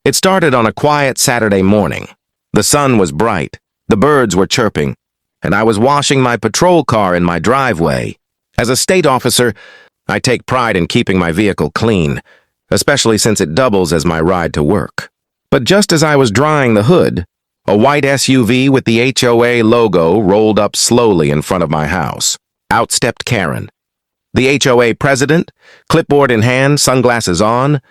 It started on a quiet Saturday morning. The sun was bright, the birds were chirping, and I was washing my patrol car in my driveway. As a state officer, I take pride in keeping my vehicle clean, especially since it doubles as my ride to work. But just as I was drying the hood, a white SUV with the HOA logo rolled up slowly in front of my house. Out stepped Karen. The HOA president, clipboard in hand, sunglasses on,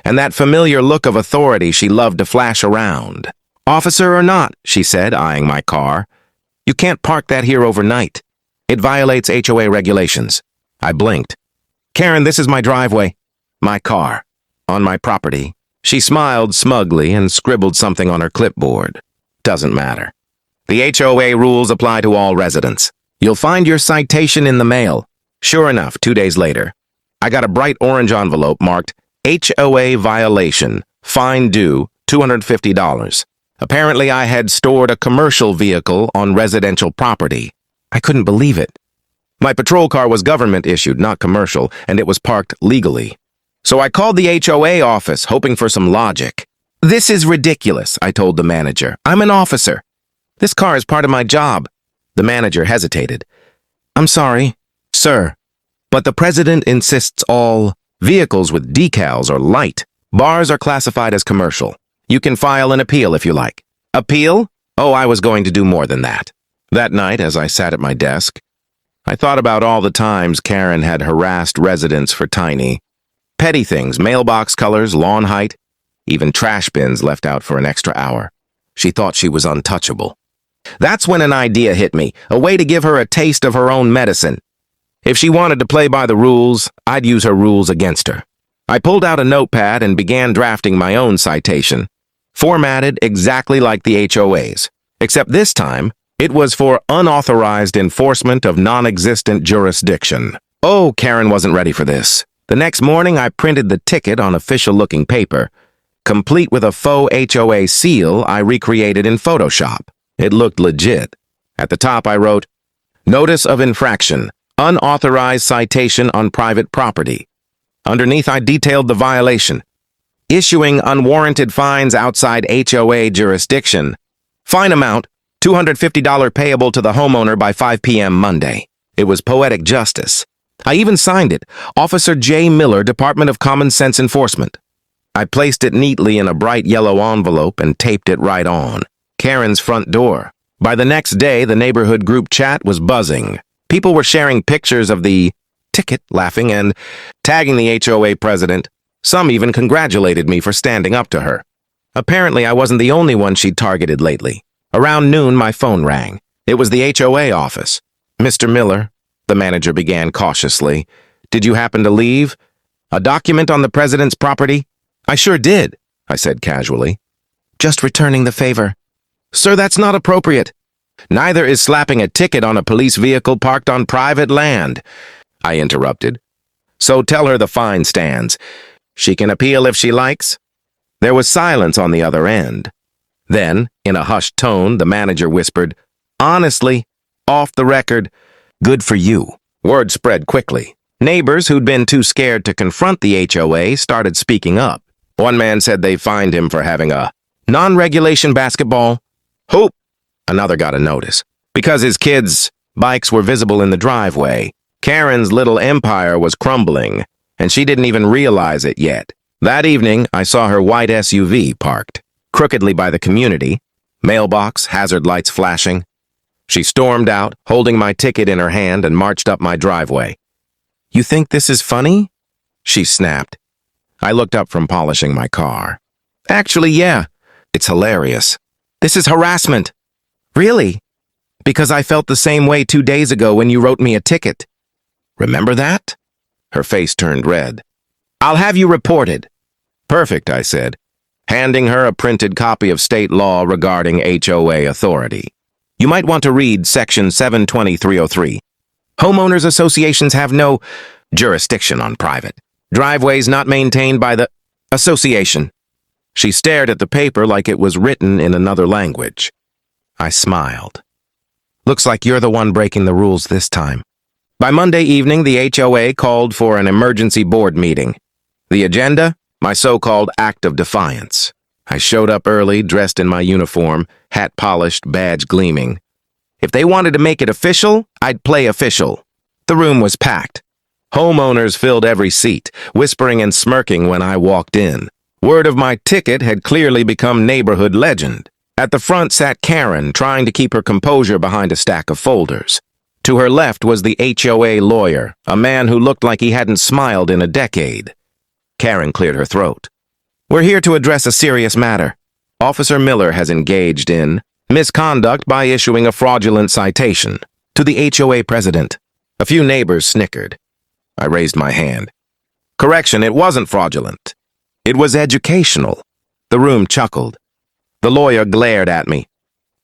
and that familiar look of authority she loved to flash around. "Officer or not," she said, eyeing my car, "you can't park that here overnight. It violates HOA regulations." I blinked. "Karen, this is my driveway. My car. On my property." She smiled smugly and scribbled something on her clipboard. "Doesn't matter. The HOA rules apply to all residents. You'll find your citation in the mail." Sure enough, 2 days later, I got a bright orange envelope marked HOA violation, fine due, $250. Apparently, I had stored a commercial vehicle on residential property. I couldn't believe it. My patrol car was government-issued, not commercial, and it was parked legally. So I called the HOA office, hoping for some logic. "This is ridiculous," I told the manager. "I'm an officer. This car is part of my job." The manager hesitated. "I'm sorry, sir, but the president insists all vehicles with decals are light. Bars are classified as commercial. You can file an appeal if you like." "Appeal?" Oh, I was going to do more than that. That night, as I sat at my desk, I thought about all the times Karen had harassed residents for tiny, petty things, mailbox colors, lawn height, even trash bins left out for an extra hour. She thought she was untouchable. That's when an idea hit me, a way to give her a taste of her own medicine. If she wanted to play by the rules, I'd use her rules against her. I pulled out a notepad and began drafting my own citation, formatted exactly like the HOAs, except this time, it was for unauthorized enforcement of non-existent jurisdiction. Oh, Karen wasn't ready for this. The next morning, I printed the ticket on official-looking paper. Complete with a faux HOA seal I recreated in Photoshop. It looked legit. At the top, I wrote, "Notice of infraction, unauthorized citation on private property." Underneath, I detailed the violation. "Issuing unwarranted fines outside HOA jurisdiction. Fine amount, $250 payable to the homeowner by 5 p.m. Monday." It was poetic justice. I even signed it, Officer J. Miller, Department of Common Sense Enforcement. I placed it neatly in a bright yellow envelope and taped it right on Karen's front door. By the next day, the neighborhood group chat was buzzing. People were sharing pictures of the ticket, laughing, and tagging the HOA president. Some even congratulated me for standing up to her. Apparently, I wasn't the only one she'd targeted lately. Around noon, my phone rang. It was the HOA office. "Mr. Miller," the manager began cautiously, "did you happen to leave a document on the president's property?" "I sure did," I said casually. "Just returning the favor." "Sir, that's not appropriate." "Neither is slapping a ticket on a police vehicle parked on private land," I interrupted. "So tell her the fine stands. She can appeal if she likes." There was silence on the other end. Then, in a hushed tone, the manager whispered, "Honestly, off the record, good for you." Word spread quickly. Neighbors who'd been too scared to confront the HOA started speaking up. One man said they fined him for having a non-regulation basketball hoop. Another got a notice because his kids' bikes were visible in the driveway. Karen's little empire was crumbling, and she didn't even realize it yet. That evening, I saw her white SUV parked crookedly by the community, mailbox, hazard lights flashing. She stormed out, holding my ticket in her hand, and marched up my driveway. "You think this is funny?" she snapped. I looked up from polishing my car. "Actually, yeah, it's hilarious. This is harassment." "Really?" "Because I felt the same way 2 days ago when you wrote me a ticket." "Remember that?" Her face turned red. "I'll have you reported." "Perfect," I said, handing her a printed copy of state law regarding HOA authority. "You might want to read Section 72303. Homeowners associations have no jurisdiction on private driveways not maintained by the association." She stared at the paper like it was written in another language. I smiled. "Looks like you're the one breaking the rules this time." By Monday evening, the HOA called for an emergency board meeting. The agenda? My so-called act of defiance. I showed up early, dressed in my uniform, hat polished, badge gleaming. If they wanted to make it official, I'd play official. The room was packed. Homeowners filled every seat, whispering and smirking when I walked in. Word of my ticket had clearly become neighborhood legend. At the front sat Karen, trying to keep her composure behind a stack of folders. To her left was the HOA lawyer, a man who looked like he hadn't smiled in a decade. Karen cleared her throat. "We're here to address a serious matter. Officer Miller has engaged in misconduct by issuing a fraudulent citation to the HOA president." A few neighbors snickered. I raised my hand. "Correction, it wasn't fraudulent. It was educational." The room chuckled. The lawyer glared at me.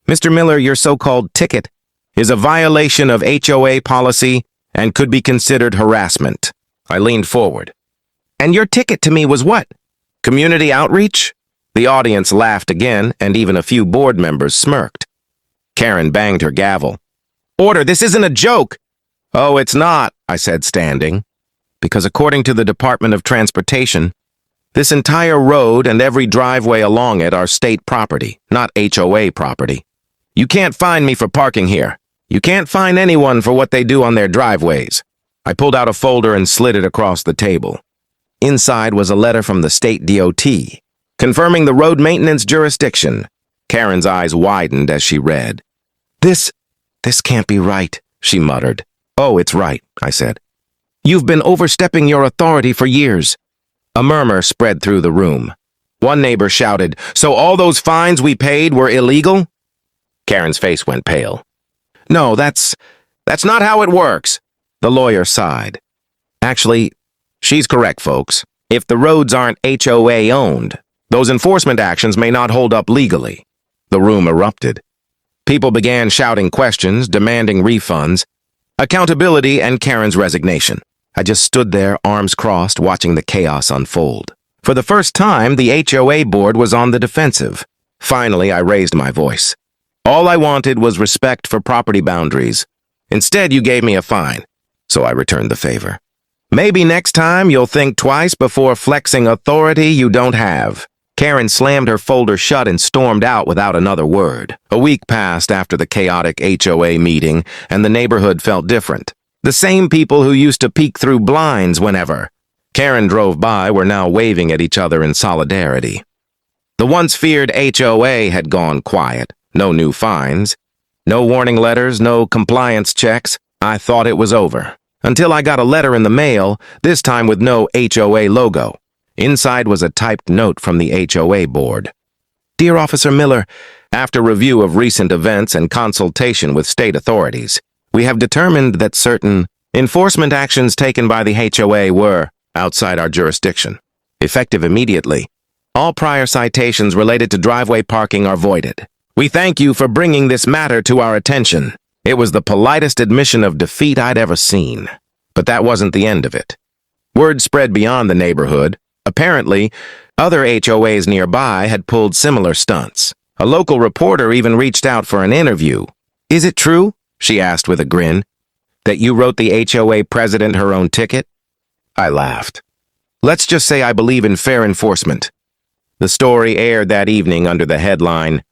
"Mr. Miller, your so-called ticket is a violation of HOA policy and could be considered harassment." I leaned forward. "And your ticket to me was what? Community outreach?" The audience laughed again, and even a few board members smirked. Karen banged her gavel. "Order, this isn't a joke!" "Oh, it's not," I said, standing. "Because according to the Department of Transportation, this entire road and every driveway along it are state property, not HOA property. You can't fine me for parking here. You can't fine anyone for what they do on their driveways." I pulled out a folder and slid it across the table. Inside was a letter from the state DOT, confirming the road maintenance jurisdiction. Karen's eyes widened as she read. This can't be right," she muttered. "Oh, it's right," I said. "You've been overstepping your authority for years." A murmur spread through the room. One neighbor shouted, "So all those fines we paid were illegal?" Karen's face went pale. "No, that's not how it works." The lawyer sighed. "Actually, she's correct, folks. If the roads aren't HOA owned, those enforcement actions may not hold up legally." The room erupted. People began shouting questions, demanding refunds, accountability, and Karen's resignation. I just stood there, arms crossed, watching the chaos unfold. For the first time, the HOA board was on the defensive. Finally, I raised my voice. "All I wanted was respect for property boundaries. Instead, you gave me a fine." So I returned the favor. "Maybe next time you'll think twice before flexing authority you don't have." Karen slammed her folder shut and stormed out without another word. A week passed after the chaotic HOA meeting, and the neighborhood felt different. The same people who used to peek through blinds whenever Karen drove by were now waving at each other in solidarity. The once feared HOA had gone quiet. No new fines, no warning letters, no compliance checks. I thought it was over. Until I got a letter in the mail, this time with no HOA logo. Inside was a typed note from the HOA board. "Dear Officer Miller, after review of recent events and consultation with state authorities, we have determined that certain enforcement actions taken by the HOA were outside our jurisdiction. Effective immediately, all prior citations related to driveway parking are voided. We thank you for bringing this matter to our attention." It was the politest admission of defeat I'd ever seen. But that wasn't the end of it. Word spread beyond the neighborhood. Apparently, other HOAs nearby had pulled similar stunts. A local reporter even reached out for an interview. "Is it true," she asked with a grin, "that you wrote the HOA president her own ticket?" I laughed. "Let's just say I believe in fair enforcement." The story aired that evening under the headline,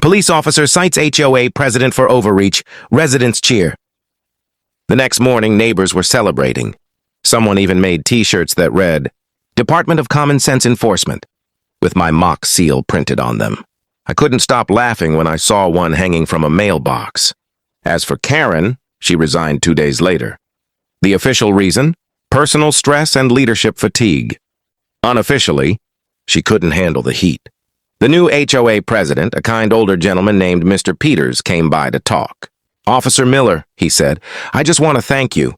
"Police officer cites HOA president for overreach. Residents cheer." The next morning, neighbors were celebrating. Someone even made T-shirts that read, "Department of Common Sense Enforcement," with my mock seal printed on them. I couldn't stop laughing when I saw one hanging from a mailbox. As for Karen, she resigned 2 days later. The official reason? Personal stress and leadership fatigue. Unofficially, she couldn't handle the heat. The new HOA president, a kind older gentleman named Mr. Peters, came by to talk. "Officer Miller," he said, "I just want to thank you.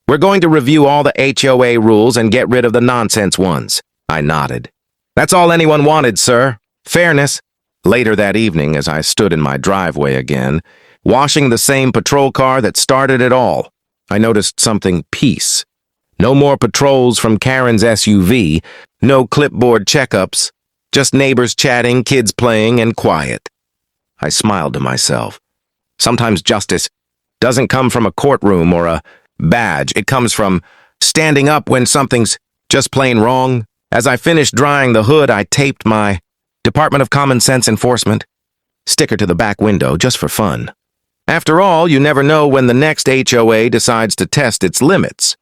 We're going to review all the HOA rules and get rid of the nonsense ones." I nodded. "That's all anyone wanted, sir. Fairness." Later that evening, as I stood in my driveway again, washing the same patrol car that started it all, I noticed something peace. No more patrols from Karen's SUV, no clipboard checkups, just neighbors chatting, kids playing, and quiet. I smiled to myself. Sometimes justice doesn't come from a courtroom or a badge. It comes from standing up when something's just plain wrong. As I finished drying the hood, I taped my Department of Common Sense Enforcement. Sticker to the back window just for fun. After all, you never know when the next HOA decides to test its limits.